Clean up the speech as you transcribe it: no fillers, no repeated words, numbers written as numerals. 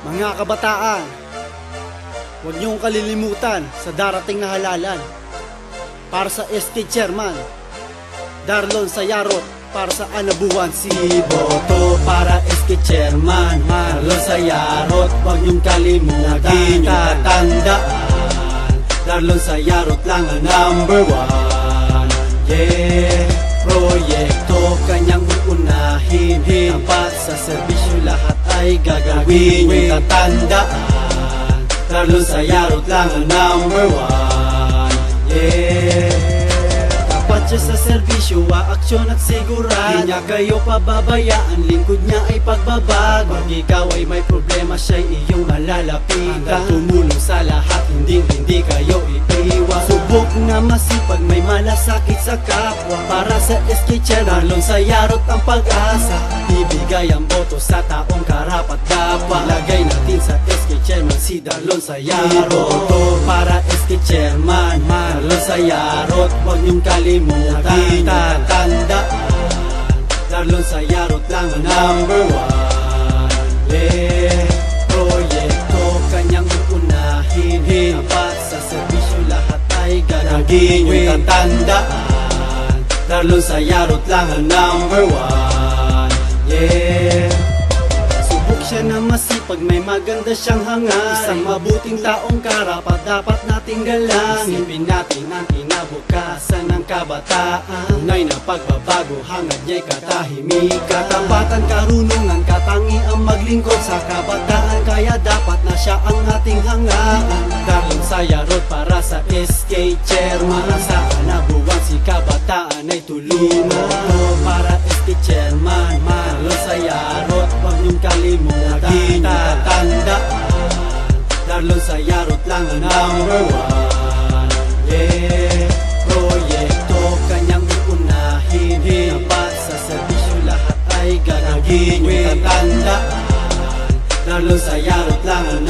Mga kabataan, huwag niyong kalilimutan sa darating na halalan. Para sa SK Chairman Darlon Sayarot, para sa Anabuan si Boto para SK Chairman Darlon Sayarot, huwag niyong kalimutan. Lagi niyong tatandaan, Darlon Sayarot lang ang number one. Yeah, proyekto kanyang uunahin, tapat sa serbisyo lahat ay gagawin. Niyong tatandaan, Darlon Sayarot lang ang number one. Yeah, tapat siya sa serbisyo, aksyon at sigurado. Di niya kayo pababayaan, lingkod niya ay pagbabago. Pag ikaw ay may problema, siya'y iyong malalapitan. Tumulong sa lahat, hindi kayo iiwan. Subok na masipag, may malasakit sa kapwa. Para sa SK Chairman Darlon Sayarot ang pag-asa. Ibigay ang boto sa taong karapat dapat. Lagay natin sa SK Chairman si Darlon Sayarot. Boto para SK Chairman Darlon Sayarot, huwag niyong kalimutan. Tatandaan, Darlon Sayarot lang ang number one. Yeah, proyekto kanyang uunahin, tapat sa serbisyo lahat ay gagawin. Niyong tatandaan, Darlon Sayarot lang ang number one. Yeah, subok siya na masipag, may maganda siyang hangarin. Isang mabuting taong karapat dapat nating galangin. Isipin natin ang kinabukasan ng kabataan. Tunay na pagbabago, hangad niya'y katahimikan. Katapatan, karunungan, katangiang maglingkod sa kabataan. Kaya dapat na siya ang ating hangaan. Darlon Sayarot para sa SK Chairman. Sa Anabuan si kabataan ay tulungan. Para SK Chairman Darlon Sayarot, huwag niyong kalimutan. Lagi tatandaan, Darlon Sayarot lang ang number one. Yeah, proyekto kanyang uunahin, tapat sa serbisyo lahat ay gagawin. Niyong tatandaan, Darlon Sayarot lang ang